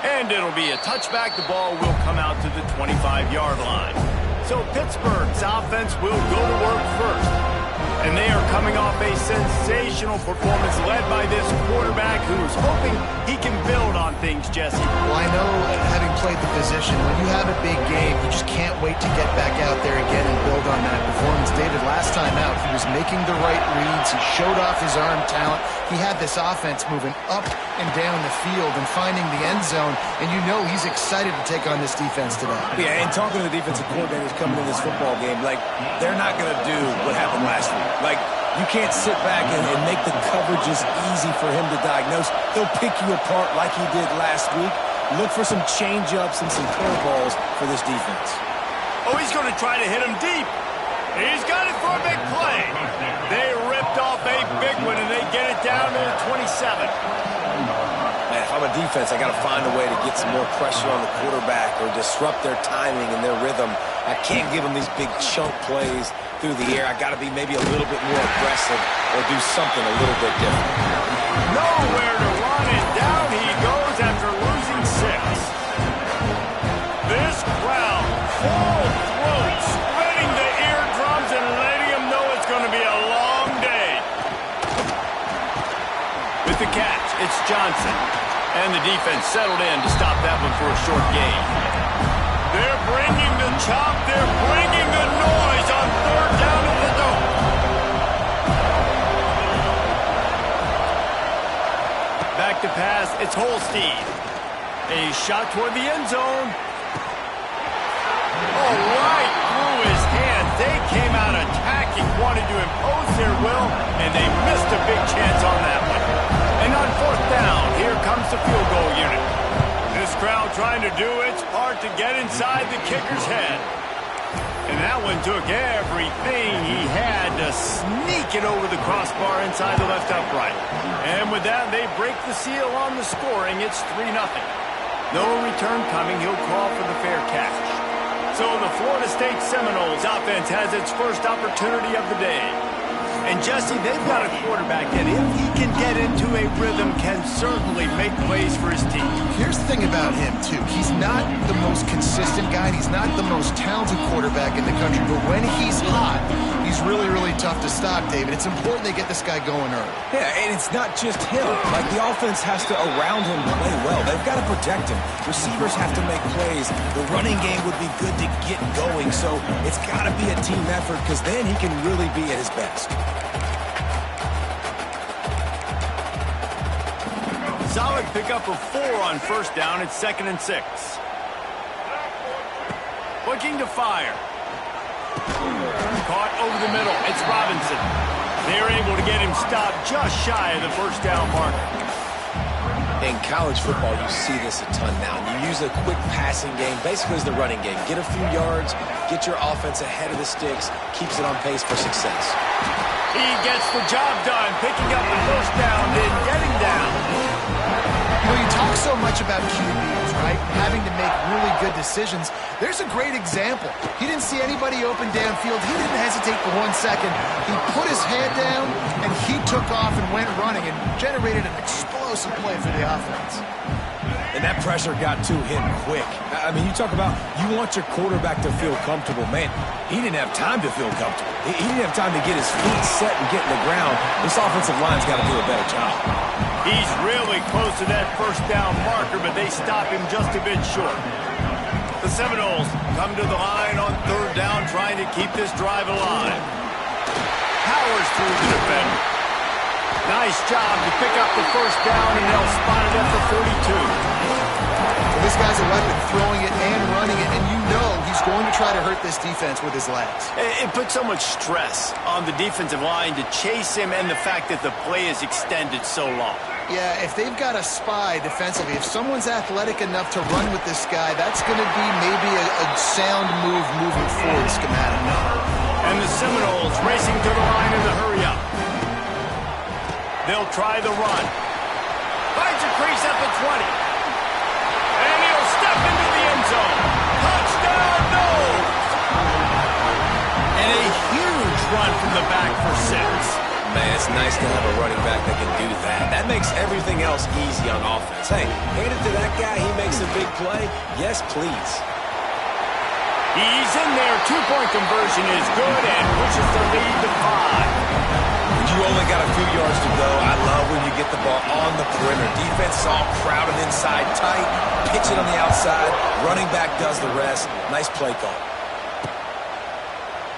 And it'll be a touchback. The ball will come out to the 25-yard line. So Pittsburgh's offense will go to work first. And they are coming off a sensational performance led by this quarterback who's hoping he can build on things, Jesse. Well, I know, having played the position, when you have a big game, you just can't wait to get back out there again and build on that performance. David, last time out, he was making the right reads. He showed off his arm talent. He had this offense moving up and down the field and finding the end zone, and you know he's excited to take on this defense today. Yeah, and talking to the defensive coordinators coming in this football game, like, they're not going to do what happened last week. Like, you can't sit back and make the coverages easy for him to diagnose. He'll pick you apart like he did last week. Look for some change-ups and some curveballs for this defense. Oh, he's going to try to hit him deep. He's got it for a big play. They ripped off a big one, and they get it down to the 27. Man, if I'm a defense, I got to find a way to get some more pressure on the quarterback or disrupt their timing and their rhythm. I can't give them these big chunk plays through the air. I got to be maybe a little bit more aggressive or do something a little bit different. Nowhere to run, and down he goes after losing 6. This crowd, full throat, spreading the eardrums and letting them know it's going to be a long day. With the catch, it's Johnson. And the defense settled in to stop that one for a short gain. They're bringing the chop. They're bringing the noise on 3rd down at the dome. Back to pass. It's Holstein. A shot toward the end zone. Oh, right through his hands. They came out attacking, wanted to impose their will, and they missed a big chance on that one. And on 4th down, here comes the field goal unit. This crowd trying to do its part to get inside the kicker's head. And that one took everything he had to sneak it over the crossbar inside the left upright. And with that, they break the seal on the scoring. It's 3-0. No return coming. He'll call for the fair catch. So the Florida State Seminoles offense has its first opportunity of the day. And Jesse, they've got a quarterback that if he can get into a rhythm can certainly make plays for his team. Here's the thing about him, too. He's not the most consistent guy. He's not the most talented quarterback in the country. But when he's hot, he's really, really tough to stop, David. It's important they get this guy going early. Yeah, and it's not just him. Like, the offense has to, around him, play well. They've got to protect him. Receivers have to make plays. The running game would be good to get going. So it's got to be a team effort because then he can really be at his best. Solid pickup of 4 on 1st down. It's 2nd and 6. Looking to fire. Caught over the middle. It's Robinson. They're able to get him stopped just shy of the 1st down marker. In college football, you see this a ton now. You use a quick passing game, basically as the running game. Get a few yards, get your offense ahead of the sticks, keeps it on pace for success. He gets the job done, picking up the 1st down, then getting down. You know, you talk so much about QBs, right? Having to make really good decisions. There's a great example. He didn't see anybody open downfield. He didn't hesitate for 1 second. He put his head down, and he took off and went running and generated an explosive play for the offense. And that pressure got to him quick. I mean, you talk about you want your quarterback to feel comfortable. Man, he didn't have time to feel comfortable. He didn't have time to get his feet set and get in the ground. This offensive line's got to do a better job. He's really close to that 1st down marker, but they stop him just a bit short. The Seminoles come to the line on 3rd down, trying to keep this drive alive. Powers through the defender. Nice job to pick up the 1st down, and they'll spot it at the 42. Well, this guy's a weapon, throwing it and running it, and you know he's going to try to hurt this defense with his legs. It puts so much stress on the defensive line to chase him and the fact that the play is extended so long. Yeah, if they've got a spy defensively, if someone's athletic enough to run with this guy, that's going to be maybe a sound move moving forward schematically. And the Seminoles racing to the line in the hurry-up. They'll try the run. Finds a crease at the 20. And he'll step into the end zone. Touchdown, no! And a huge run from the back for 6. man, it's nice to have a running back that can do that. That makes everything else easy on offense. Hey, hand it to that guy, he makes a big play. Yes, please. He's in there. Two-point conversion is good and pushes the lead to 5. You only got a few yards to go. I love when you get the ball on the perimeter. Defense is all crowded inside, tight, pitch it on the outside. Running back does the rest. Nice play call.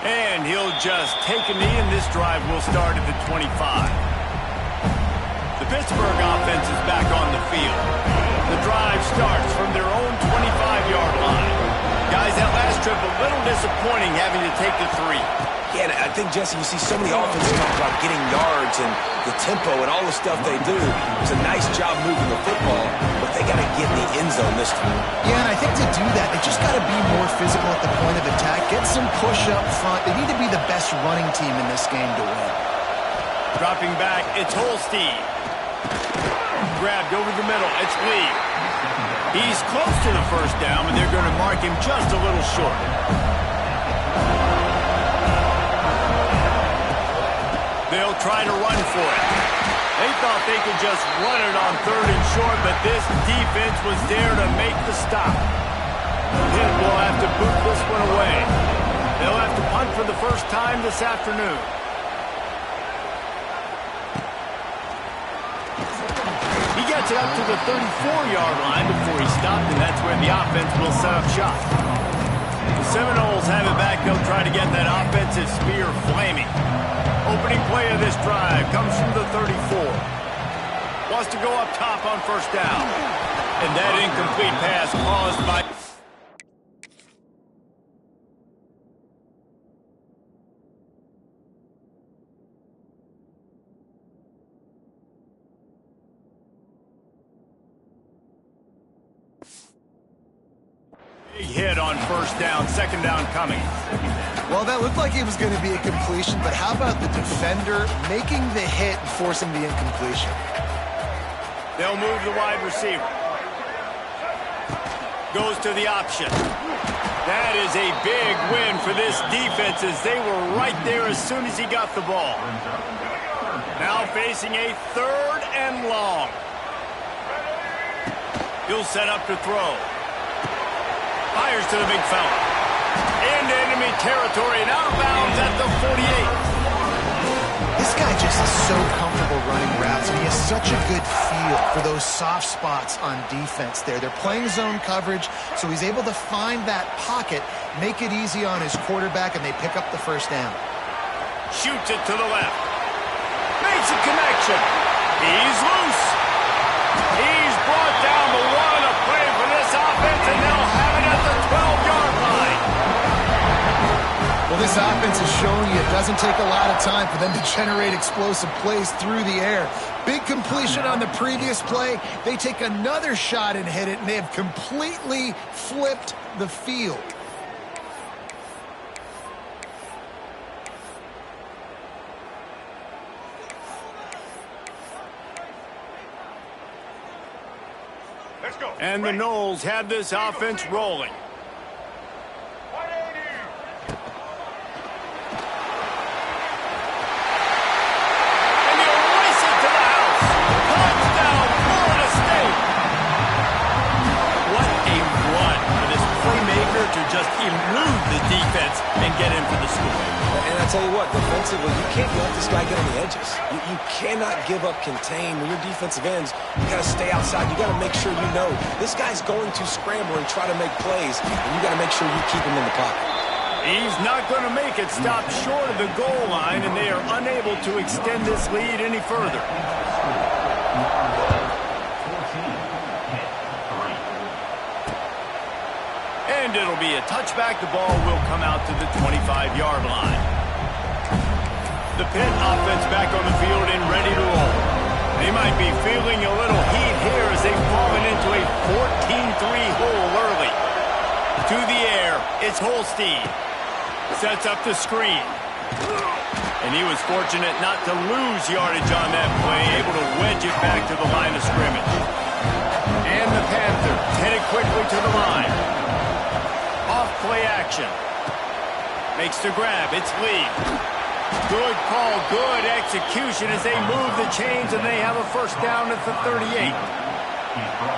And he'll just take a knee, and this drive will start at the 25. The Pittsburgh offense is back on the field. The drive starts from their own 25-yard line. Guys, that last trip a little disappointing having to take the 3. Yeah, and I think, Jesse, you see so many offenses talk about getting yards and the tempo and all the stuff they do. It's a nice job moving the football, but they got to get in the end zone this time. Yeah, and I think to do that, they just got to be more physical at the point of attack, get some push up front. They need to be the best running team in this game to win. Dropping back, it's Holstein. Grabbed over the middle, it's Lee. He's close to the first down, but they're going to mark him just a little short. They'll try to run for it. They thought they could just run it on 3rd and short, but this defense was there to make the stop. Pitt will have to boot this one away. They'll have to punt for the first time this afternoon. He gets it up to the 34-yard line before he stopped, and that's where the offense will set up shop. The Seminoles have it back. They'll try to get that offensive spear flaming. Opening play of this drive comes from the 34. Wants to go up top on first down. And that incomplete pass caused by... Big hit on first down, second down coming. Well, that looked like it was going to be a completion, but how about the defender making the hit and forcing the incompletion? They'll move the wide receiver. Goes to the option. That is a big win for this defense as they were right there as soon as he got the ball. Now facing a 3rd and long. He'll set up to throw. Fires to the big fella. Into enemy territory and out of bounds at the 48. This guy just is so comfortable running routes, and he has such a good feel for those soft spots on defense there. They're playing zone coverage, so he's able to find that pocket, make it easy on his quarterback, and they pick up the first down. Shoots it to the left. Makes a connection. He's loose. He's brought down the 1 of play for this offense, and they'll have it at the 12-yard line. Well, this offense is showing you it doesn't take a lot of time for them to generate explosive plays through the air. Big completion on the previous play. They take another shot and hit it, and they have completely flipped the field. Let's go. And the Noles have this offense rolling. To just elude the defense and get in for the score. And I tell you what, defensively, you can't let this guy get on the edges. You cannot give up contain. When you're defensive ends, you got to stay outside. You got to make sure you know this guy's going to scramble and try to make plays, and you got to make sure you keep him in the pocket. He's not going to make it. Stop short of the goal line, and they are unable to extend this lead any further. And it'll be a touchback. The ball will come out to the 25-yard line. The Pitt offense back on the field and ready to roll. They might be feeling a little heat here as they've fallen into a 14-3 hole early. To the air, it's Holstein. Sets up the screen. And he was fortunate not to lose yardage on that play, able to wedge it back to the line of scrimmage. And the Panthers headed quickly to the line. Off play action. Makes the grab. It's Lee. Good call, good execution as they move the chains and they have a first down at the 38.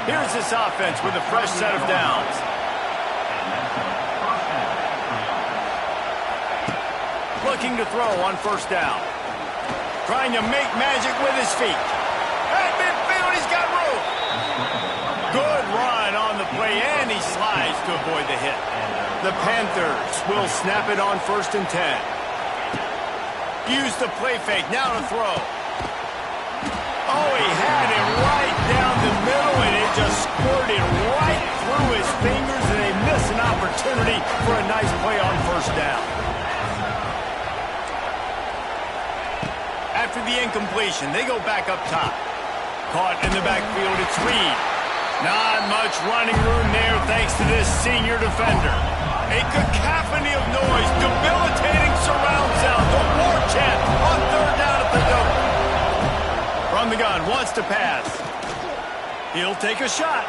Here's this offense with a fresh set of downs. Looking to throw on first down. Trying to make magic with his feet. At midfield, he's got room. Good run on the play, and he slides to avoid the hit. The Panthers will snap it on 1st and 10. Use the play fake, now to throw. Oh, he had it right down the middle, and it just squirted right through his fingers, and they miss an opportunity for a nice play on first down. After the incompletion, they go back up top. Caught in the backfield, it's Reed. Not much running room there thanks to this senior defender. A cacophony of noise, debilitating surround sound, the war chant on 3rd down at the dope. From the gun, wants to pass. He'll take a shot.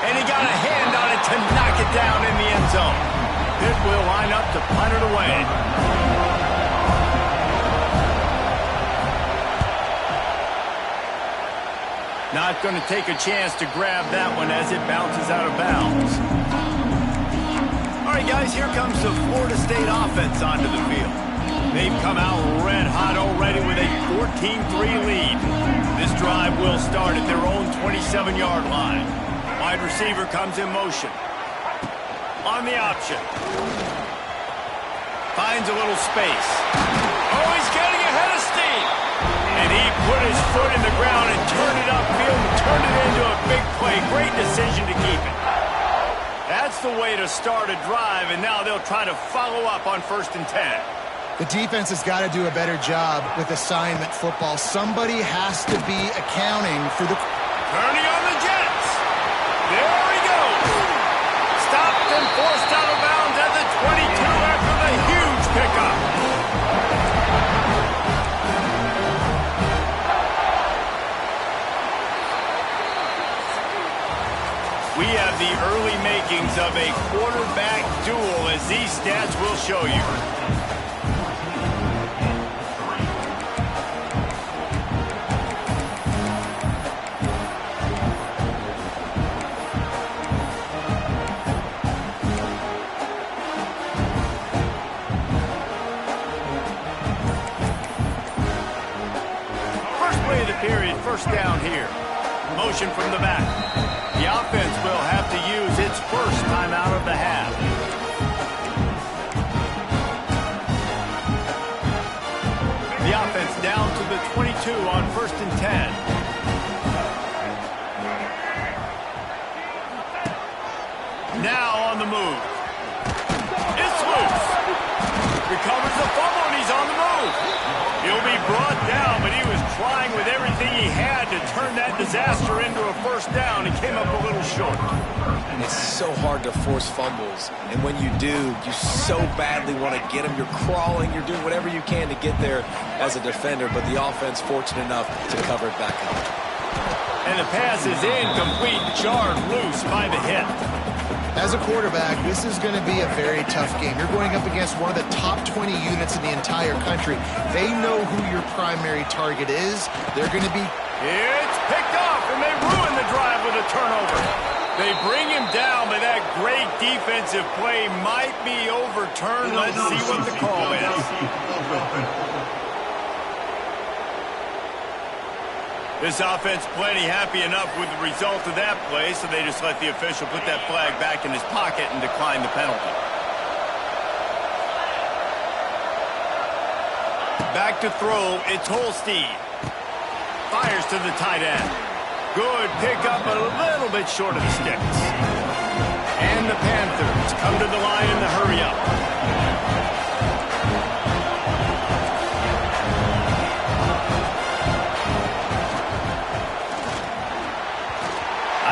And he got a hand on it to knock it down in the end zone. Pitt will line up to punt it away. Not going to take a chance to grab that one as it bounces out of bounds. All right, guys, here comes the Florida State offense onto the field. They've come out red hot already with a 14-3 lead. This drive will start at their own 27-yard line. Wide receiver comes in motion. On the option. Finds a little space. Oh, he's getting ahead of steam. And he put his foot in the ground and turned it upfield and turned it into a big play. Great decision to keep it. That's the way to start a drive, and now they'll try to follow up on 1st and 10. The defense has got to do a better job with assignment football. Somebody has to be accounting for the... Turning on the Jets. There he goes. Stopped and forced out of bounds at the 22 after the huge pickup. We have the early makings of a quarterback duel, as these stats will show you. First play of the period, first down here. Motion from the back. The offense will have to use its first timeout of the half. The offense down to the 22 on 1st and 10. Now on the move. It's loose. Recovers the fumble and he's on the move. He'll be brought down, but he was trying with everything he had to turn that disaster into a first down. He came up a little short. It's so hard to force fumbles, and when you do, you so badly want to get them. You're crawling, you're doing whatever you can to get there as a defender, but the offense fortunate enough to cover it back up. And the pass is incomplete, jarred loose by the hit. As a quarterback, this is going to be a very tough game. You're going up against one of the top 20 units in the entire country. They know who your primary target is. They're going to be... It's picked off, and they ruin the drive with a turnover. They bring him down, but that great defensive play might be overturned. Let's see what the call is. This offense plenty happy enough with the result of that play, so they just let the official put that flag back in his pocket and decline the penalty. Back to throw, it's Holstein. Fires to the tight end. Good pickup, but a little bit short of the sticks. And the Panthers come to the line in the hurry-up.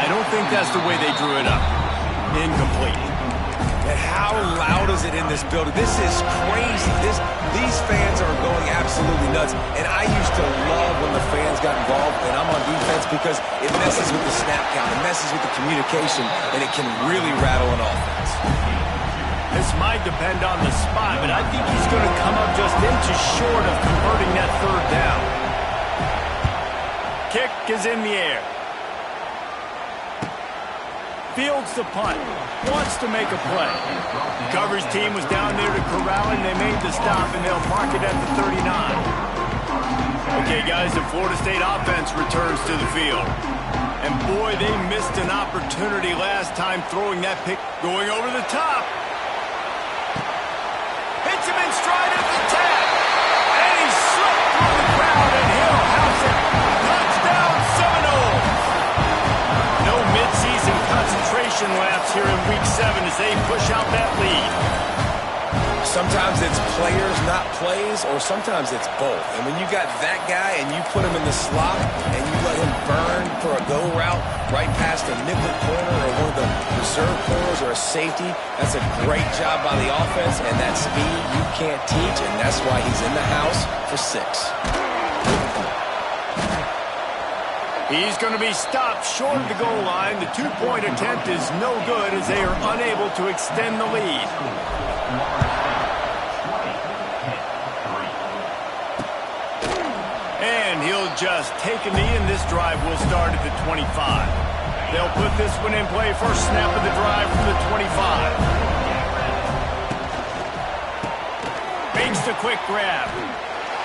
I don't think that's the way they drew it up. Incomplete. And how loud is it in this building? This is crazy. These fans are going absolutely nuts. And I used to love when the fans got involved, and I'm on defense, because it messes with the snap count. It messes with the communication, and it can really rattle an offense. This might depend on the spot, but I think he's going to come up just inches short of converting that third down. Kick is in the air. Fields the punt. Wants to make a play. The coverage team was down there to corral him. They made the stop, and they'll mark it at the 39. Okay, guys, the Florida State offense returns to the field. And, boy, they missed an opportunity last time throwing that pick going over the top. Hits him in stride at the 10. And he slipped through the crowd, and he'll house it. Touchdown, Seminoles. No midseason concentration laps here in Week 7 as they push out that lead. Sometimes it's players, not plays, or sometimes it's both. And when you got that guy and you put him in the slot and you let him burn for a go route right past a nickel corner or one of the reserve corners or a safety, that's a great job by the offense, and that speed you can't teach, and that's why he's in the house for 6. He's going to be stopped short of the goal line. The two-point attempt is no good as they are unable to extend the lead. And he'll just take a knee, and this drive will start at the 25. They'll put this one in play. First snap of the drive from the 25. Makes the quick grab.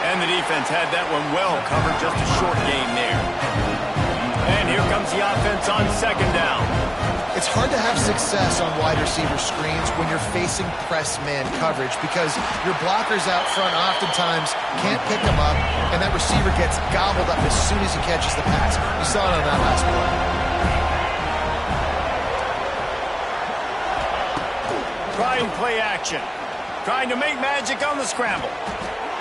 And the defense had that one well covered, just a short gain there. And here comes the offense on second down. It's hard to have success on wide receiver screens when you're facing press man coverage because your blockers out front oftentimes can't pick them up, and that receiver gets gobbled up as soon as he catches the pass. You saw it on that last play. Try and play action. Trying to make magic on the scramble.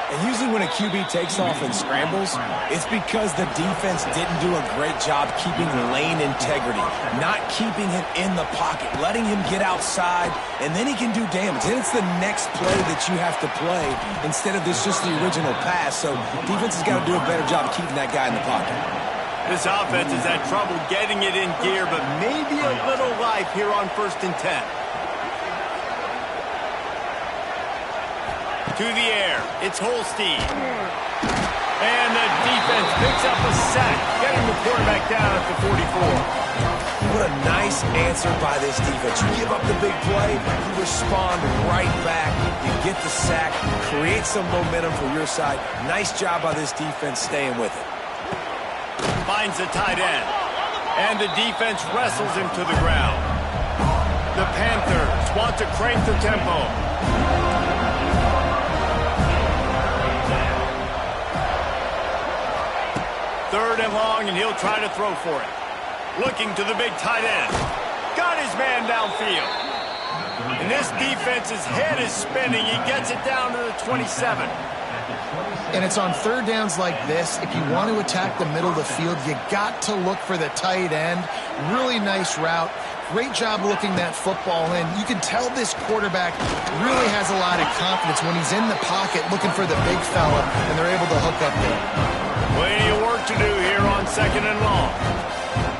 And usually when a QB takes off and scrambles, it's because the defense didn't do a great job keeping lane integrity, not keeping him in the pocket, letting him get outside, and then he can do damage. Then it's the next play that you have to play instead of this just the original pass. So defense has got to do a better job of keeping that guy in the pocket. This offense has had trouble getting it in gear, but maybe a little life here on 1st and 10. To the air, it's Holstein. And the defense picks up a sack, getting the quarterback down at the 44. What a nice answer by this defense. You give up the big play, you respond right back, you get the sack, create some momentum for your side. Nice job by this defense staying with it. Finds the tight end. And the defense wrestles him to the ground. The Panthers want to crank the tempo. Third and long, and he'll try to throw for it. Looking to the big tight end. Got his man downfield. And this defense's head is spinning. He gets it down to the 27. And it's on third downs like this. If you want to attack the middle of the field, you got to look for the tight end. Really nice route. Great job looking that football in. You can tell this quarterback really has a lot of confidence when he's in the pocket looking for the big fella, and they're able to hook up there. Plenty of work to do here on second and long.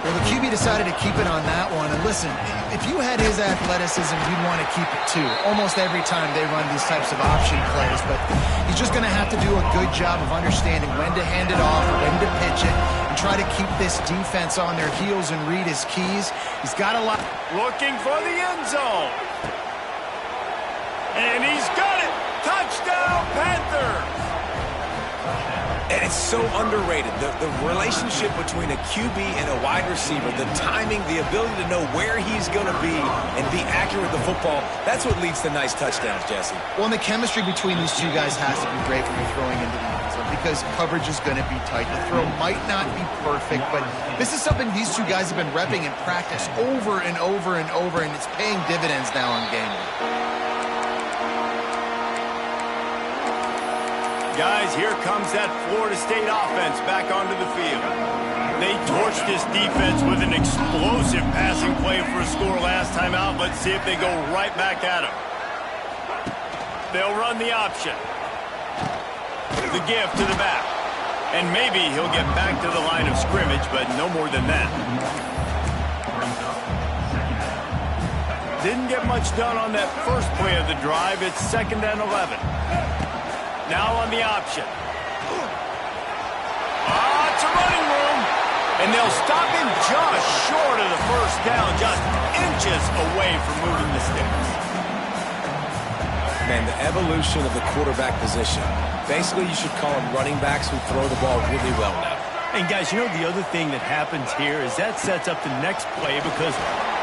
Well, the QB decided to keep it on that one. And listen, if you had his athleticism, you'd want to keep it too. Almost every time they run these types of option plays. But he's just going to have to do a good job of understanding when to hand it off, when to pitch it, and try to keep this defense on their heels and read his keys. He's got a lot. Looking for the end zone. And he's got it. Touchdown, Panthers. And it's so underrated. The relationship between a QB and a wide receiver, the timing, the ability to know where he's going to be and be accurate with the football, that's what leads to nice touchdowns, Jesse. Well, and the chemistry between these two guys has to be great when you're throwing into the end zone because coverage is going to be tight. The throw might not be perfect, but this is something these two guys have been repping in practice over and over and over, and it's paying dividends now on game day. Guys, here comes that Florida State offense back onto the field. They torched this defense with an explosive passing play for a score last time out. Let's see if they go right back at him. They'll run the option. The give to the back. And maybe he'll get back to the line of scrimmage, but no more than that. Didn't get much done on that first play of the drive. It's 2nd and 11. Now on the option. It's a running room. And they'll stop him just short of the first down, just inches away from moving the sticks. Man, the evolution of the quarterback position. Basically, you should call them running backs who throw the ball really well now. And guys, you know the other thing that happens here is that sets up the next play because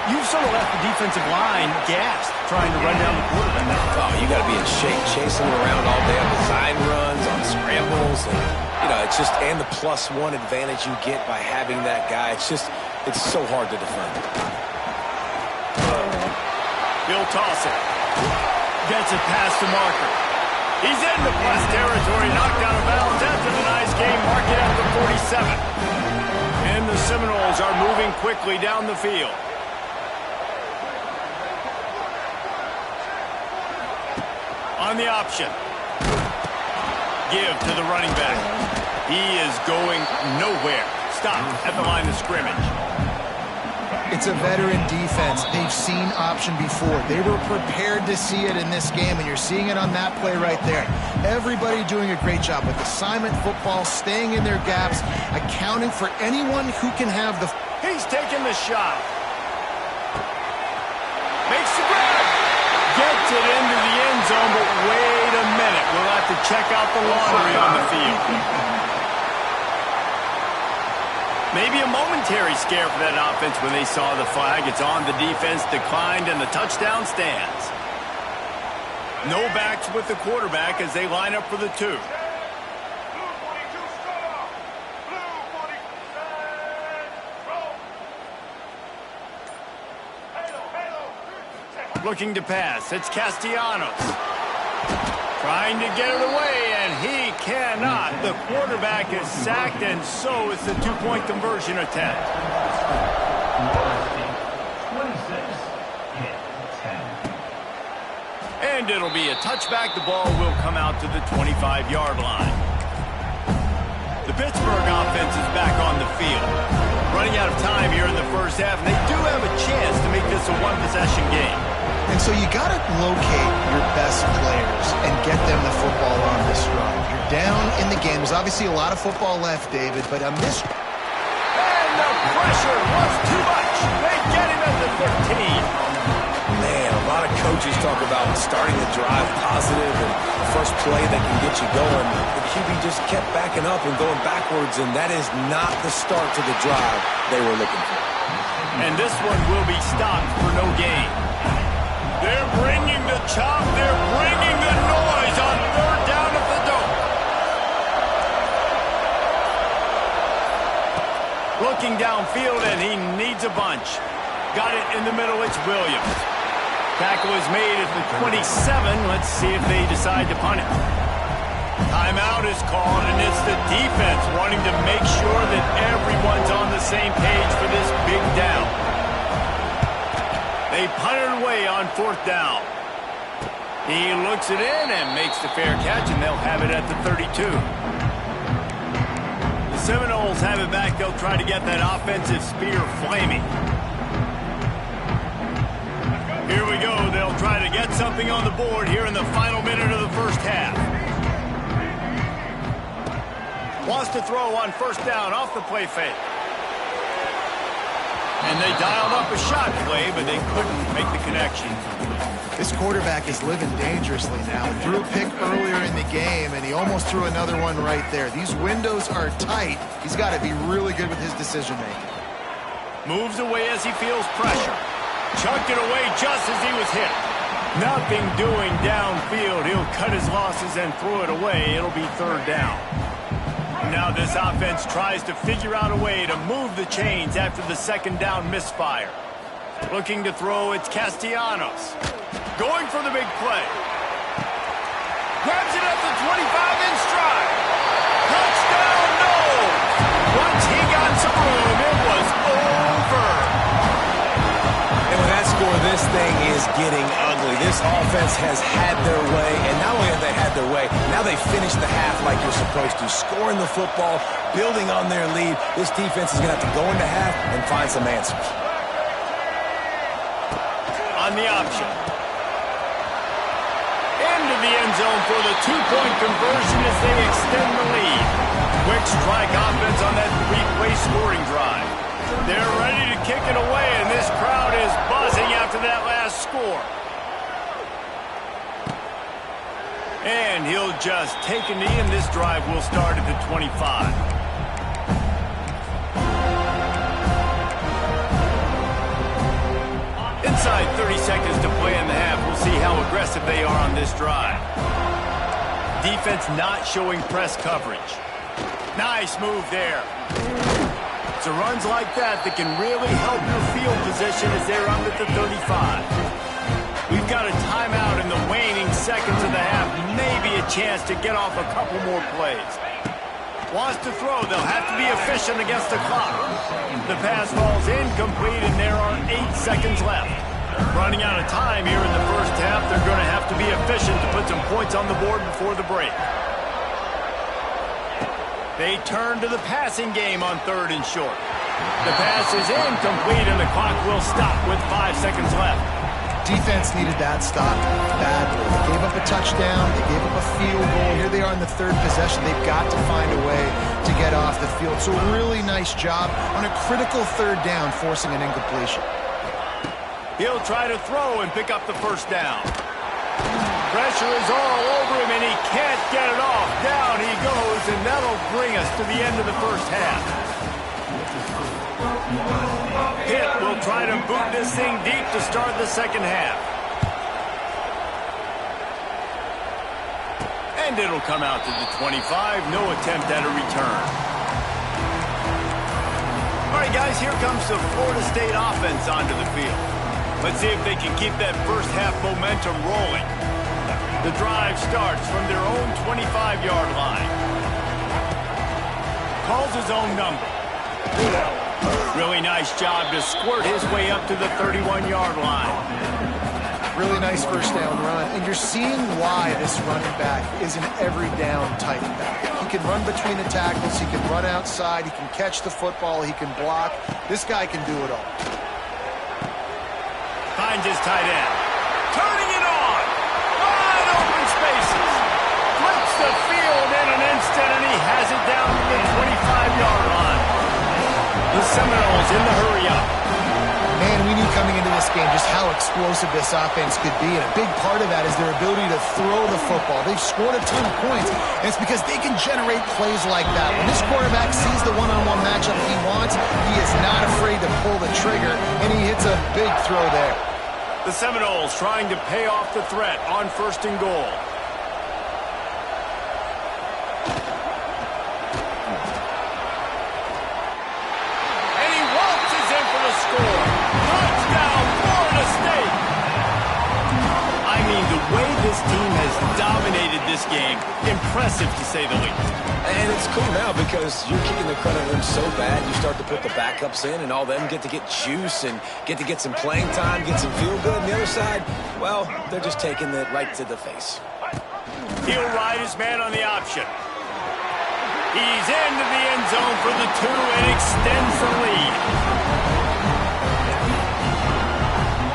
you've sort of left the defensive line gassed trying to run down the quarterback. Oh, you got to be in shape, chasing him around all day on design runs, on scrambles, and it's just, and the +1 advantage you get by having that guy. It's so hard to defend. He'll toss it. Gets it past the marker. He's in the plus territory, knocked out of bounds after the nice game, mark it at the 47. And the Seminoles are moving quickly down the field. On the option. Give to the running back. He is going nowhere. Stop at the line of scrimmage. It's a veteran defense. They've seen option before. They were prepared to see it in this game, and you're seeing it on that play right there. Everybody doing a great job with assignment football, staying in their gaps, accounting for anyone who can have the... He's taking the shot. Makes the grab. Gets it into the end zone, but wait a minute. We'll have to check out the laundry on the field. Maybe a momentary scare for that offense when they saw the flag. It's on, the defense declined, and the touchdown stands. No backs with the quarterback as they line up for the 2. Looking to pass. It's Castellanos. Trying to get it away, and he cannot. The quarterback is sacked, and so is the 2-point conversion attempt. And it'll be a touchback. The ball will come out to the 25-yard line. The Pittsburgh offense is back on the field. Running out of time here in the first half, and they do have a chance to make this a one-possession game. And so you got to locate your best players and get them the football on this run. You're down in the game. There's obviously a lot of football left, David, but on this... And the pressure was too much. They get him at the 13. Man, a lot of coaches talk about starting the drive positive and the first play that can get you going. The QB just kept backing up and going backwards, and that is not the start to the drive they were looking for. And this one will be stopped for no gain. They're bringing the chop. They're bringing the noise on 3rd down at the dome. Looking downfield, and he needs a bunch. Got it in the middle. It's Williams. Tackle is made at the 27. Let's see if they decide to punt it. Timeout is called, and it's the defense wanting to make sure that everyone's on the same page for this big down. They punt it away on 4th down. He looks it in and makes the fair catch, and they'll have it at the 32. The Seminoles have it back. They'll try to get that offensive spear flaming. Here we go. They'll try to get something on the board here in the final minute of the first half. Wants to throw on 1st down off the play fake. And they dialed up a shot play, but they couldn't make the connection. This quarterback is living dangerously now. He threw a pick earlier in the game, and he almost threw another one right there. These windows are tight. He's got to be really good with his decision-making. Moves away as he feels pressure. Chucked it away just as he was hit. Nothing doing downfield. He'll cut his losses and throw it away. It'll be 3rd down. Now this offense tries to figure out a way to move the chains after the 2nd down misfire. Looking to throw, it's Castellanos. Going for the big play. Grabs it at the 25 in stride. Touchdown, no! Once he got some room, it was over. And with that score, this thing is getting ugly. This offense has had their way, and not only have they had their way, now they finish the half like you're supposed to, scoring the football, building on their lead. This defense is going to have to go into half and find some answers. On on the option. Into the end zone for the two-point conversion as they extend the lead. Quick strike offense on that three-play scoring drive. They're ready to kick it away, and this crowd is buzzing after that last score. And he'll just take a knee, and this drive will start at the 25. Inside 30 seconds to play in the half. We'll see how aggressive they are on this drive. Defense not showing press coverage. Nice move there. It's the runs like that that can really help your field position as they're under the 35. We've got a timeout in the waning seconds of the half. Maybe a chance to get off a couple more plays. Wants to throw. They'll have to be efficient against the clock. The pass falls incomplete, and there are 8 seconds left. Running out of time here in the first half. They're going to have to be efficient to put some points on the board before the break. They turn to the passing game on 3rd and short. The pass is incomplete, and the clock will stop with 5 seconds left. Defense needed that stop badly. They gave up a touchdown. They gave up a field goal. Here they are in the 3rd possession. They've got to find a way to get off the field. So a really nice job on a critical 3rd down, forcing an incompletion. He'll try to throw and pick up the first down. Pressure is all over him, and he can't get it off. Down he goes, and that'll bring us to the end of the first half. Pitt will try to boot this thing deep to start the second half. And it'll come out to the 25. No attempt at a return. All right, guys, here comes the Florida State offense onto the field. Let's see if they can keep that first half momentum rolling. The drive starts from their own 25-yard line. Calls his own number. Really nice job to squirt his way up to the 31-yard line. Really nice first down run. And you're seeing why this running back is an every down type back. He can run between the tackles. He can run outside. He can catch the football. He can block. This guy can do it all. Finds his tight end. Turning it on. Wide open spaces. Flips the field in an instant, and he has it down to the 25-yard line. The Seminoles in the hurry-up. Man, we knew coming into this game just how explosive this offense could be, and a big part of that is their ability to throw the football. They've scored a ton of points, and it's because they can generate plays like that. When this quarterback sees the one-on-one matchup he wants, he is not afraid to pull the trigger, and he hits a big throw there. The Seminoles trying to pay off the threat on 1st and goal. Touchdown, Florida State! I mean, the way this team has dominated this game, impressive to say the least. And it's cool now because you're kicking the crud out of them so bad, you start to put the backups in, and all them get to get juice and get to get some playing time, get some feel good. And the other side, well, they're just taking it right to the face. He'll ride his man on the option. He's into the end zone for the 2 and extends the lead.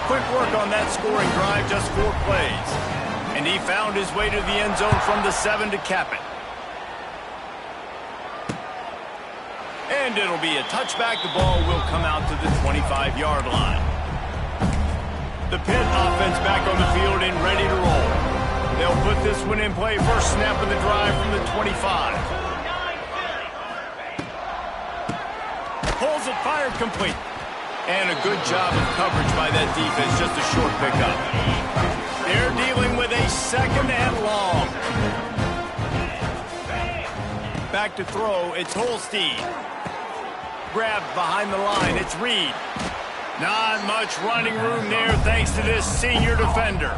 Quick work on that scoring drive, just 4 plays. And he found his way to the end zone from the 7 to cap it. And it'll be a touchback. The ball will come out to the 25-yard line. The Pitt offense back on the field and ready to roll. They'll put this one in play. First snap of the drive from the 25. Pulls it, fired, complete. And a good job of coverage by that defense, just a short pickup. They're dealing with a 2nd and long. Back to throw, it's Holstein. Grabbed behind the line, it's Reed. Not much running room there thanks to this senior defender.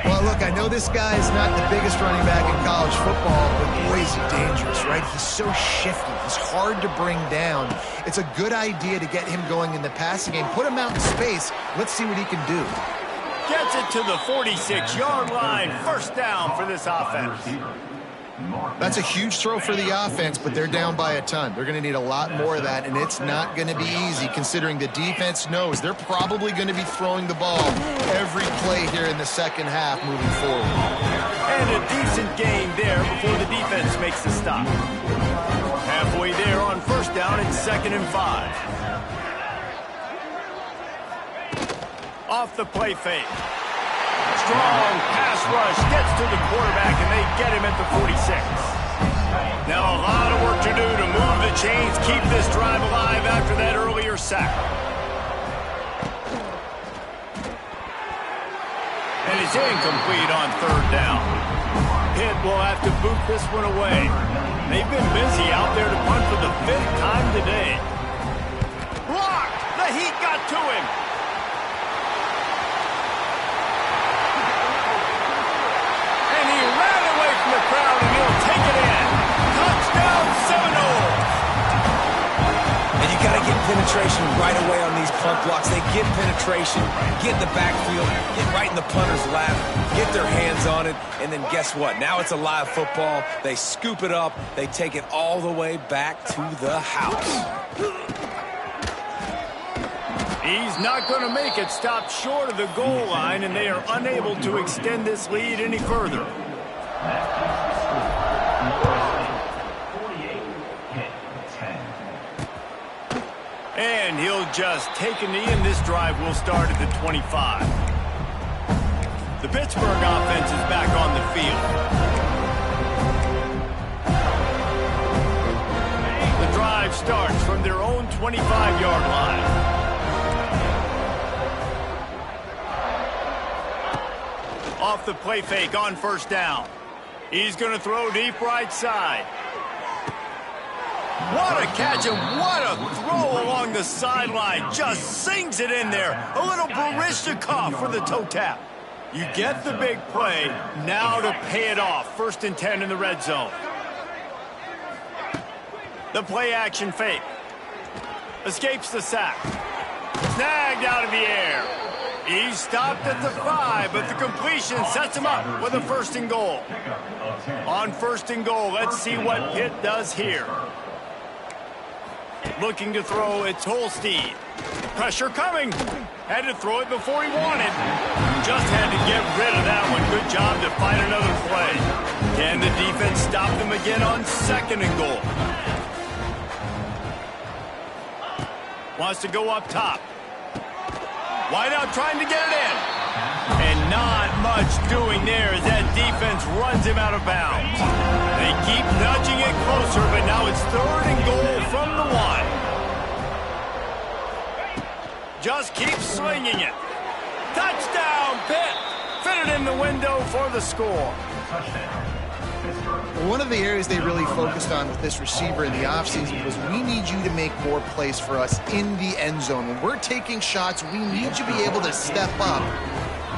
Well, look, I know this guy is not the biggest running back in college football, but boy, is he dangerous, right? He's so shifty. He's hard to bring down. It's a good idea to get him going in the passing game. Put him out in space. Let's see what he can do. Gets it to the 46-yard line. First down for this offense. That's a huge throw for the offense, but they're down by a ton. They're going to need a lot more of that, and it's not going to be easy considering the defense knows they're probably going to be throwing the ball every play here in the second half moving forward. And a decent gain there before the defense makes the stop. Halfway there on first down and 2nd and 5. Off the play fake. Strong pass rush gets to the quarterback, and they get him at the 46. Now a lot of work to do to move the chains, keep this drive alive after that earlier sack. And it's incomplete on 3rd down. Pitt will have to boot this one away. They've been busy out there to punt for the 5th time today. Blocked! The heat got to him. The crowd, and he'll take it in. Touchdown, Seminoles. And you got to get penetration right away on these punt blocks. They get penetration, get in the backfield, get right in the punter's lap, get their hands on it, and then guess what? Now it's a live football. They scoop it up. They take it all the way back to the house. He's not going to make it. Stopped short of the goal line, and they are unable to extend this lead any further. And he'll just take a knee, and this drive will start at the 25. The Pittsburgh offense is back on the field. The drive starts from their own 25-yard line. Off the play fake on first down. He's going to throw deep right side. What a catch and what a throw along the sideline. Just sings it in there. A little Barishnikov for the toe tap. You get the big play. Now to pay it off. 1st and 10 in the red zone. The play action fake. Escapes the sack. Snagged out of the air. He stopped at the 5, but the completion sets him up with a 1st and goal. On 1st and goal, let's see what Pitt does here. Looking to throw, it's Holstein. Pressure coming. Had to throw it before he wanted. Just had to get rid of that one. Good job to find another play. Can the defense stop them again on 2nd and goal? Wants to go up top. Wide out trying to get it in. And not much doing there as that defense runs him out of bounds. They keep nudging it closer, but now it's 3rd and goal from the 1. Just keep slinging it. Touchdown, Pitt. Fitted in the window for the score. One of the areas they really focused on with this receiver in the offseason was we need you to make more plays for us in the end zone. When we're taking shots, we need you to be able to step up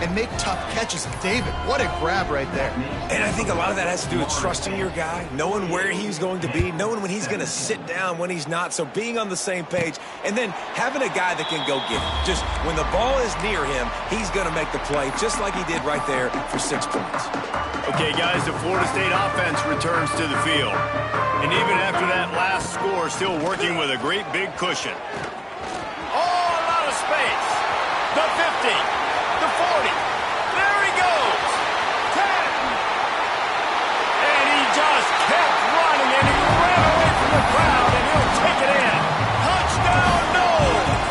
and make tough catches. David, what a grab right there. And I think a lot of that has to do with trusting your guy, knowing where he's going to be, knowing when he's going to sit down, when he's not, so being on the same page, and then having a guy that can go get it. Just when the ball is near him, he's going to make the play, just like he did right there for 6 points. Okay, guys, the Florida State offense returns to the field. And even after that last score, still working with a great big cushion. Oh, a lot of space. The 50. The 40. There he goes. 10. And he just kept running, and he ran away from the crowd, and he'll take it in. Touchdown, Noles.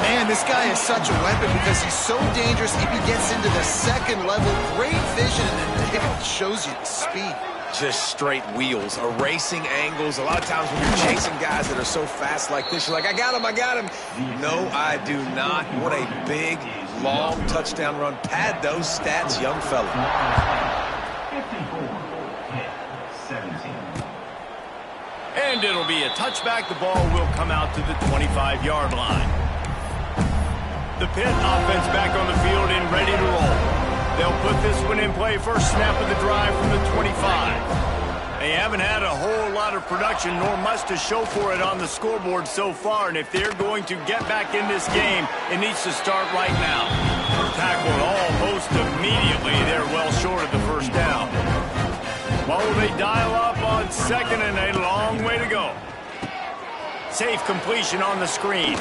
Man, this guy is such a weapon because he's so dangerous. If he gets into the 2nd level, great vision, and David shows you the speed. Just straight wheels, erasing angles. A lot of times when you're chasing guys that are so fast like this, you're like, I got him, I got him. No, I do not. What a big, long touchdown run. Pad those stats, young fella. 54, 17. And it'll be a touchback. The ball will come out to the 25-yard line. The Pitt offense back on the field and ready to roll. They'll put this one in play. First snap of the drive from the 25. They haven't had a whole lot of production, nor much to show for it on the scoreboard so far. And if they're going to get back in this game, it needs to start right now. Tackled almost immediately. They're well short of the first down. What will they dial up on second and a long way to go? Safe completion on the screen.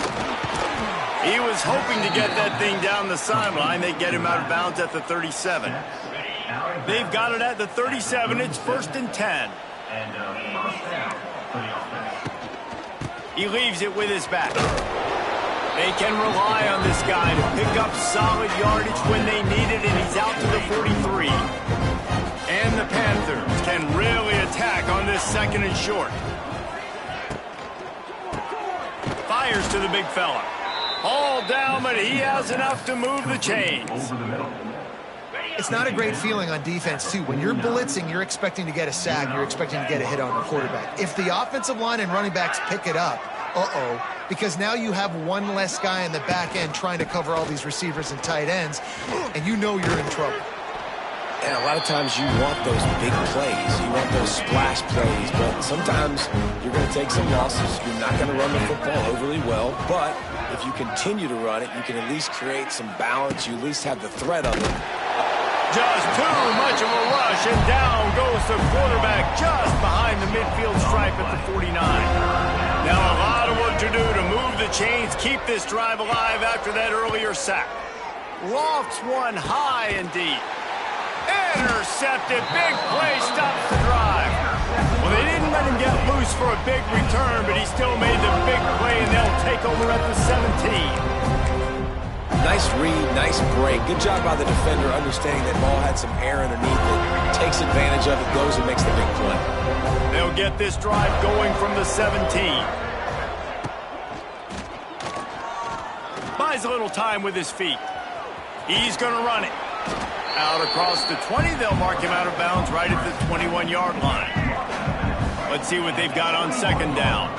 He was hoping to get that thing down the sideline. They get him out of bounds at the 37. They've got it at the 37. It's 1st and 10. He leaves it with his back. They can rely on this guy to pick up solid yardage when they need it, and he's out to the 43. And the Panthers can really attack on this 2nd and short. Fires to the big fella. All down, but he has enough to move the chains. It's not a great feeling on defense, too. When you're blitzing, you're expecting to get a sack. You're expecting to get a hit on the quarterback. If the offensive line and running backs pick it up, because now you have one less guy in the back end trying to cover all these receivers and tight ends, and you know you're in trouble. And a lot of times you want those big plays. You want those splash plays, but sometimes you're going to take some losses. You're not going to run the football overly well, but if you continue to run it, you can at least create some balance. You at least have the threat of it. Just too much of a rush, and down goes the quarterback just behind the midfield stripe at the 49. Now a lot of work to do to move the chains, keep this drive alive after that earlier sack. Lofts one high and deep. Intercepted. Big play stops the drive. Well, they didn't let him get loose for a big return, but he still made the big play, and they'll take over at the 17. Nice read, nice break. Good job by the defender understanding that ball had some air underneath it. Takes advantage of it, goes and makes the big play. They'll get this drive going from the 17. Buys a little time with his feet. He's going to run it. Out across the 20, they'll mark him out of bounds right at the 21-yard line. Let's see what they've got on 2nd down.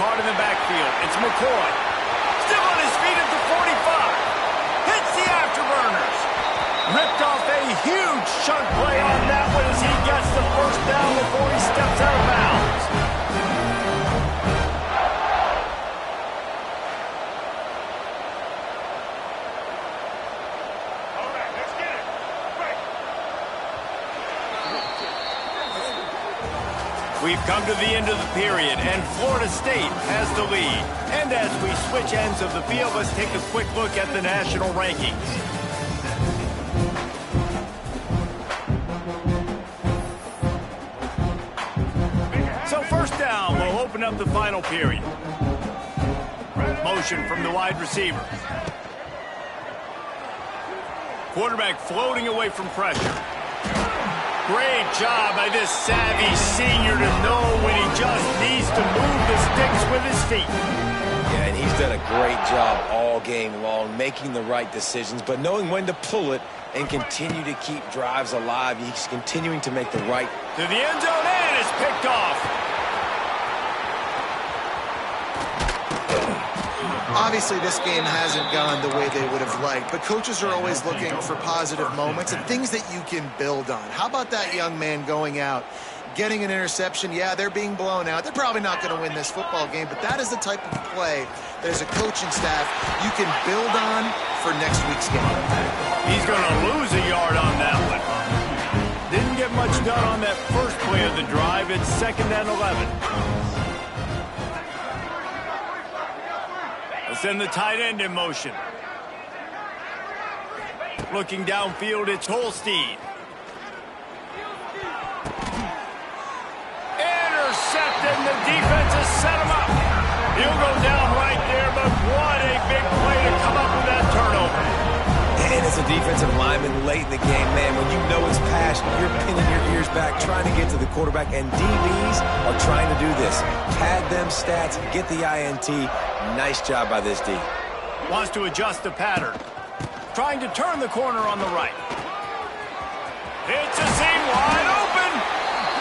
Caught in the backfield. It's McCoy. Still on his feet at the 45. Hits the afterburners. Ripped off a huge chunk play on that one as he gets the 1st down before he steps out of bounds. We've come to the end of the period, and Florida State has the lead. And as we switch ends of the field, let's take a quick look at the national rankings. So 1st down will open up the final period. Motion from the wide receiver. Quarterback floating away from pressure. Great job by this savvy senior to know when he just needs to move the sticks with his feet. Yeah, and he's done a great job all game long, making the right decisions, but knowing when to pull it and continue to keep drives alive. He's continuing to make the right. To the end zone, and it's picked off. Obviously, this game hasn't gone the way they would have liked, but coaches are always looking for positive moments and things that you can build on. How about that young man going out, getting an interception? Yeah, they're being blown out. They're probably not going to win this football game, but that is the type of play that as a coaching staff you can build on for next week's game. He's going to lose a yard on that one. Didn't get much done on that first play of the drive. It's 2nd and 11. Send the tight end in motion. Looking downfield, it's Holstein. Intercepted, and the defense has set him up. He'll go down right there, but what a big play to come up with that turnover. And as a defensive lineman late in the game, man, when you know it's passion, you're pinning your ears back, trying to get to the quarterback, and DBs are trying to do this. Pad them stats, get the INT. Nice job by this D. Wants to adjust the pattern. Trying to turn the corner on the right. It's a seam wide open.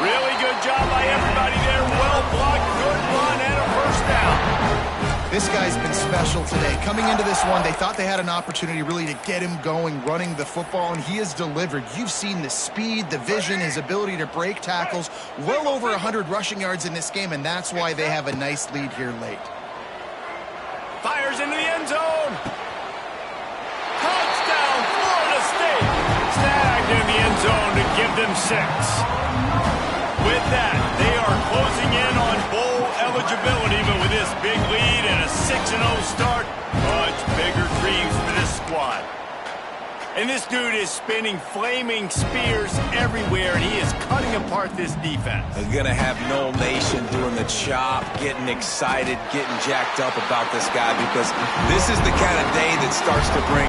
Really good job by everybody there. Well blocked, good run, and a 1st down. This guy's been special today. Coming into this one, they thought they had an opportunity really to get him going, running the football, and he has delivered. You've seen the speed, the vision, his ability to break tackles. Well over 100 rushing yards in this game, and that's why they have a nice lead here late. Fires into the end zone. zone to give them 6. With that, they are closing in on bowl eligibility, but with this big lead and a 6-0 start, much bigger dreams for this squad. And this dude is spinning flaming spears everywhere, and he is cutting apart this defense. They're going to have Noel Nation doing the chop, getting excited, getting jacked up about this guy, because this is the kind of day that starts to bring...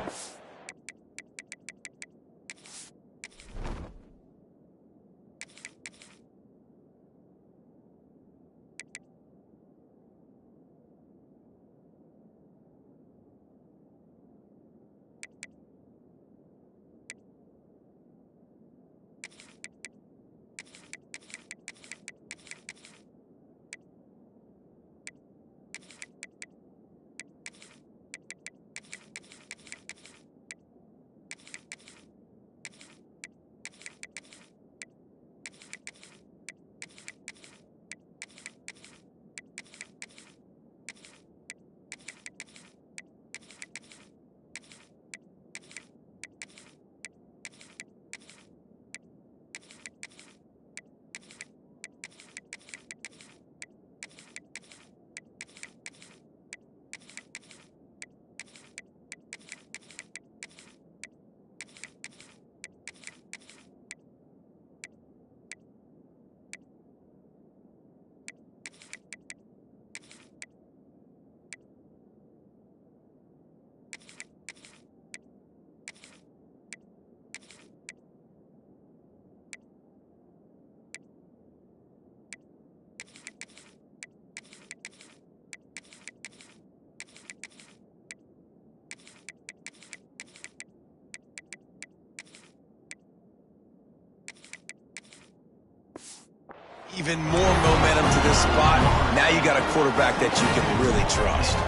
Even more momentum to this spot. Now you got a quarterback that you can really trust.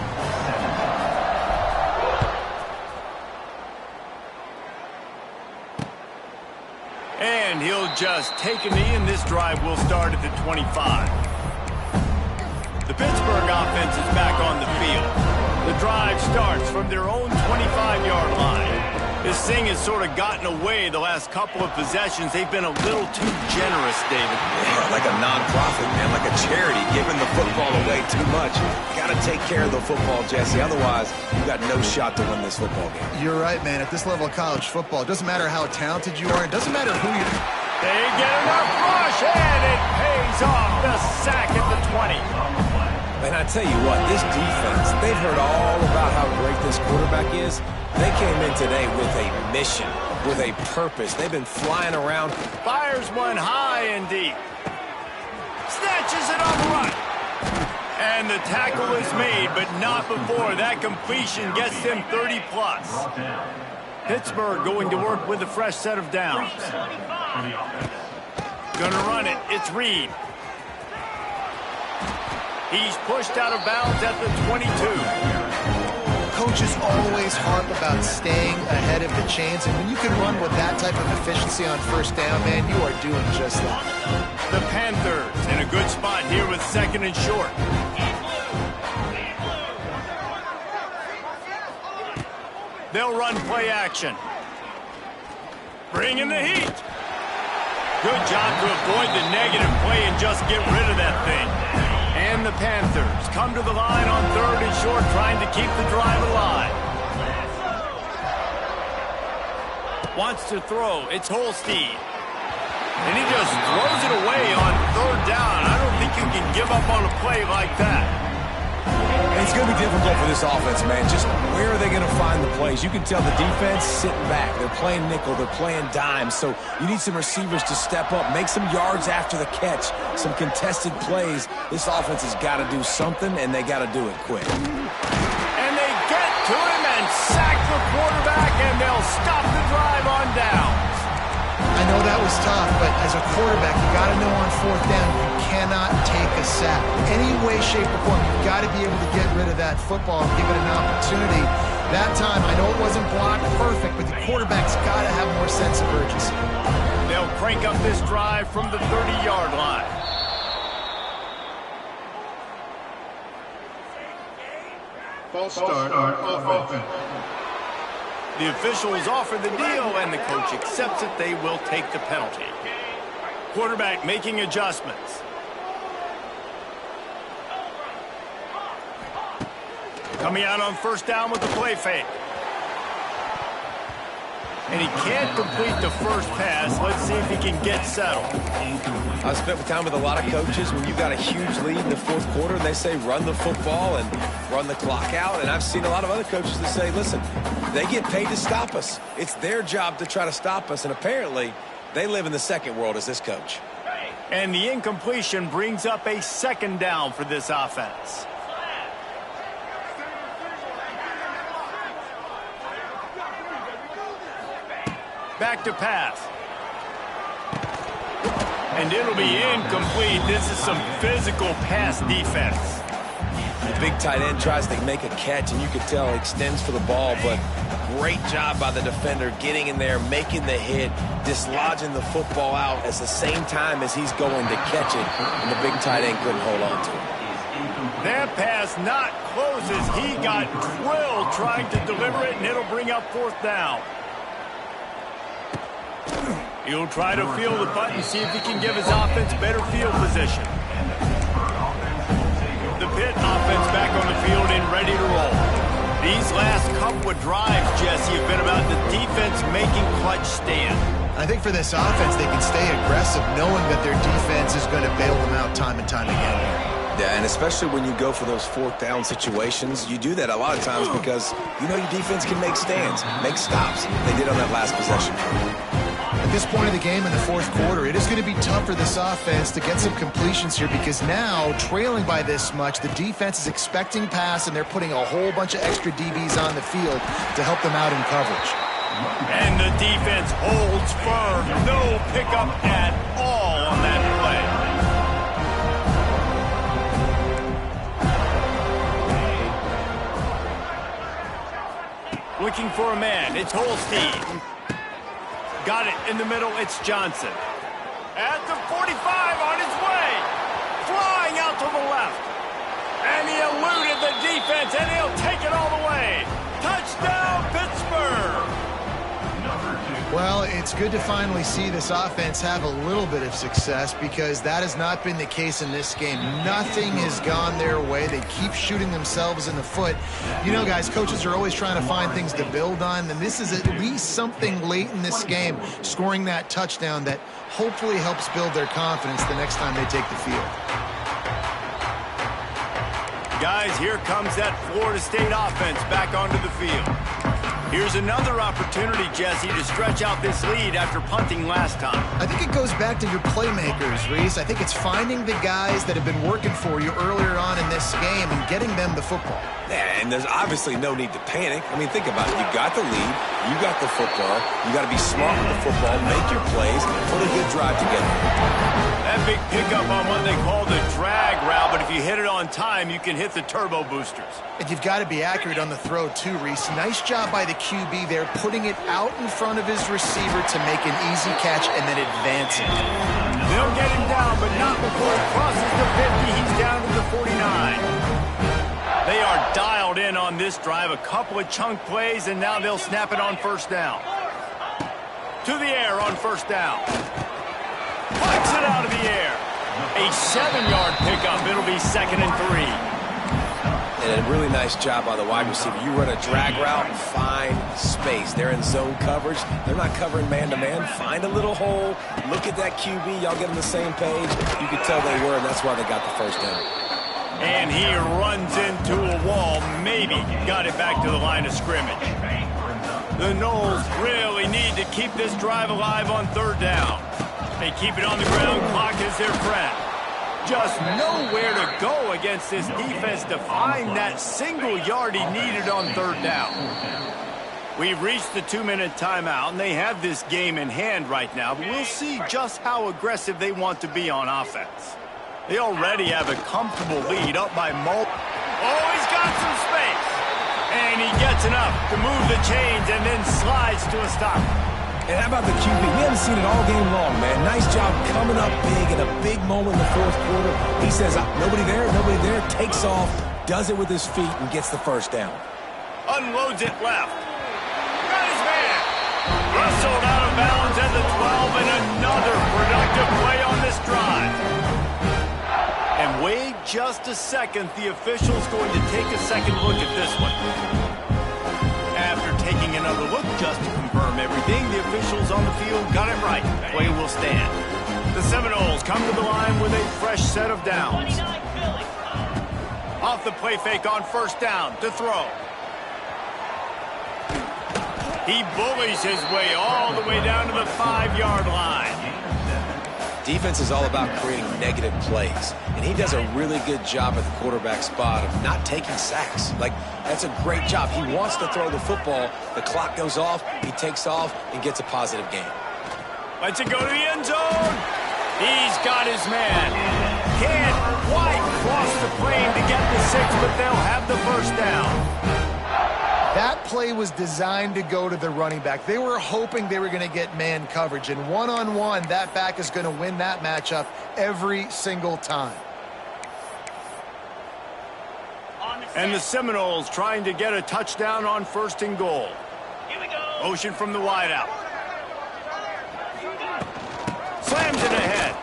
And he'll just take a knee, and this drive will start at the 25. The Pittsburgh offense is back on the field. The drive starts from their own 25-yard line. This thing has sort of gotten away the last couple of possessions. They've been a little too generous, David. Yeah, like a non-profit, man, like a charity, giving the football away too much. Got to take care of the football, Jesse. Otherwise, you got no shot to win this football game. You're right, man. At this level of college football, it doesn't matter how talented you are. It doesn't matter who you are. They get enough rush, and it pays off. The sack at the 20. And I tell you what, this defense, they've heard all about how great this quarterback is. They came in today with a mission, with a purpose. They've been flying around. Fires one high and deep. Snatches it on the run. And the tackle is made, but not before. That completion gets them 30+. Pittsburgh going to work with a fresh set of downs. Gonna run it. It's Reed. He's pushed out of bounds at the 22. Coaches always harp about staying ahead of the chains, and when you can run with that type of efficiency on first down, man, you are doing just that. The Panthers in a good spot here with 2nd and short. They'll run play action. Bring in the heat. Good job to avoid the negative play and just get rid of that thing. And the Panthers come to the line on 3rd and short, trying to keep the drive alive. Wants to throw. It's Holstein. And he just throws it away on 3rd down. I don't think you can give up on a play like that. And it's going to be difficult for this offense, man. Just where are they going to find the plays? You can tell the defense sitting back. They're playing nickel. They're playing dime. So you need some receivers to step up, make some yards after the catch, some contested plays. This offense has got to do something, and they got to do it quick. And they get to him and sack the quarterback, and they'll stop the drive on downs. I know that was tough, but as a quarterback, you got to know on 4th down, you cannot take a sack. Any way, shape, or form, you've got to be able to get rid of that football and give it an opportunity. That time, I know it wasn't blocked perfect, but the quarterback's got to have more sense of urgency. They'll crank up this drive from the 30-yard line. False start on offense. The officials offer the deal, and the coach accepts it. They will take the penalty. Quarterback making adjustments. Coming out on first down with the play fake. And he can't complete the first pass. Let's see if he can get settled. I've spent time with a lot of coaches when you've got a huge lead in the fourth quarter and they say run the football and run the clock out. And I've seen a lot of other coaches that say, listen, they get paid to stop us. It's their job to try to stop us. And apparently they live in the second world as this coach. And the incompletion brings up a second down for this offense. Back to pass. And it'll be incomplete. This is some physical pass defense. The big tight end tries to make a catch, and you can tell he extends for the ball, but great job by the defender getting in there, making the hit, dislodging the football out at the same time as he's going to catch it, and the big tight end couldn't hold on to it. That pass not close as he got drilled trying to deliver it, and it'll bring up fourth down. He'll try to feel the button, see if he can give his offense better field position. The PITT offense back on the field and ready to roll. These last couple of drives, Jesse, have been about the defense making clutch stand. I think for this offense, they can stay aggressive knowing that their defense is going to bail them out time and time again. Yeah, and especially when you go for those fourth down situations, you do that a lot of times because you know your defense can make stands, make stops. They did on that last possession. At this point of the game in the fourth quarter, it is going to be tough for this offense to get some completions here because now, trailing by this much, the defense is expecting pass, and they're putting a whole bunch of extra DBs on the field to help them out in coverage. And the defense holds firm. No pickup at all on that play. Looking for a man. It's Holstein. Got it in the middle. It's Johnson. At the 45 on his way. Flying out to the left. And he eluded the defense, and he'll take it all the way. Touchdown, Pittsburgh. Well, it's good to finally see this offense have a little bit of success because that has not been the case in this game. Nothing has gone their way. They keep shooting themselves in the foot. You know, guys, coaches are always trying to find things to build on, and this is at least something late in this game, scoring that touchdown that hopefully helps build their confidence the next time they take the field. Guys, here comes that Florida State offense back onto the field. Here's another opportunity, Jesse, to stretch out this lead after punting last time. I think it goes back to your playmakers, Reese. I think it's finding the guys that have been working for you earlier on in this game and getting them the football. Yeah, and there's obviously no need to panic. I mean, think about it. You got the lead. You got the football. You got to be smart with the football, make your plays, put a good drive together. That big pickup on what they call the drag route, but if you hit it on time, you can hit the turbo boosters. And you've got to be accurate on the throw, too, Reese. Nice job by the QB there, putting it out in front of his receiver to make an easy catch and then advancing. They'll get him down, but not before he crosses the 50. He's down to the 49. They are dialed in on this drive. A couple of chunk plays, and now they'll snap it on first down. To the air on first down. Flicks it out of the air. A 7-yard pickup. It'll be 2nd and 3. And a really nice job by the wide receiver. You run a drag route, find space. They're in zone coverage. They're not covering man-to-man. Find a little hole. Look at that QB. Y'all get on the same page. You could tell they were, and that's why they got the first down. And he runs into a wall. Maybe got it back to the line of scrimmage. The Noles really need to keep this drive alive on third down. They keep it on the ground. Clock is their friend. Just nowhere to go against this defense to find that single yard he needed on third down. We've reached the 2-minute timeout, and they have this game in hand right now, but we'll see just how aggressive they want to be on offense. They already have a comfortable lead up by Mo. Oh, he's got some space. And he gets enough to move the chains and then slides to a stop. And how about the QB? We haven't seen it all game long, man. Nice job coming up big in a big moment in the fourth quarter. He says, nobody there, takes off, does it with his feet, and gets the first down. Unloads it left. Got his Wrestled out of bounds at the 12, and another productive play on this drive. And wait just a second. The official's going to take a second look at this one. After taking another look just to confirm everything, the officials on the field got it right. Play will stand. The Seminoles come to the line with a fresh set of downs. Off the play fake on first down to throw. He bullies his way all the way down to the 5-yard line. Defense is all about creating negative plays, and he does a really good job at the quarterback spot of not taking sacks. Like, that's a great job. He wants to throw the football. The clock goes off, he takes off, and gets a positive gain. Lets it go to the end zone. He's got his man. Can't quite cross the plane to get the 6, but they'll have the first down. That play was designed to go to the running back. They were hoping they were going to get man coverage, and one-on-one, that back is going to win that matchup every single time. And the Seminoles trying to get a touchdown on 1st and goal. Here we go. Motion from the wideout. Slams it ahead.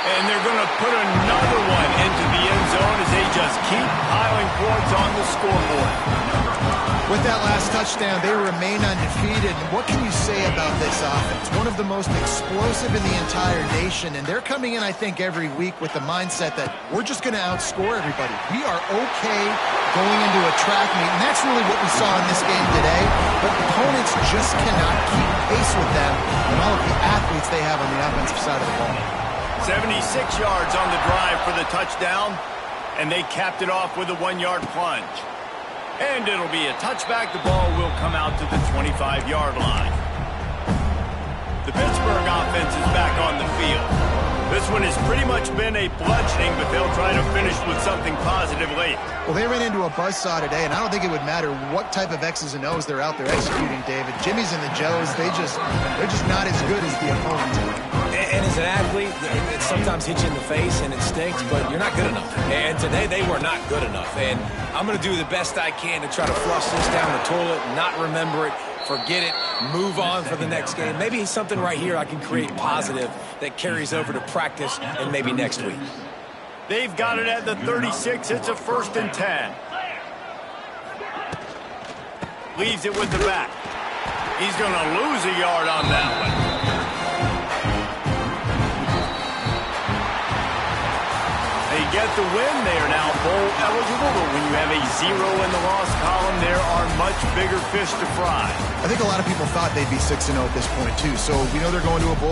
And they're going to put another one into the end zone as they just keep piling points on the scoreboard. With that last touchdown, they remain undefeated. And what can you say about this offense? One of the most explosive in the entire nation, and they're coming in, I think, every week with the mindset that we're just going to outscore everybody. We are okay going into a track meet, and that's really what we saw in this game today. But opponents just cannot keep pace with them and all of the athletes they have on the offensive side of the ball. 76 yards on the drive for the touchdown, and they capped it off with a 1-yard plunge. And it'll be a touchback. The ball will come out to the 25-yard line. The Pittsburgh offense is back on the field. This one has pretty much been a bludgeoning, but they'll try to finish with something positive late. Well, they ran into a buzzsaw today, and I don't think it would matter what type of X's and O's they're out there executing, David. Jimmy's and the Joes, they're just not as good as the opponent. And as an athlete, it sometimes hits you in the face and it stinks, but you're not good enough. And today they were not good enough. And I'm going to do the best I can to try to flush this down the toilet, not remember it, forget it, move on for the next game. Maybe something right here I can create positive that carries over to practice and maybe next week. They've got it at the 36. It's a 1st and 10. Leaves it with the back. He's going to lose a yard on that one. They get the win. They are now bowl eligible, but when you have a 0 in the loss column, there are much bigger fish to fry. I think a lot of people thought they'd be 6-0 at this point, too. So we know they're going to a bowl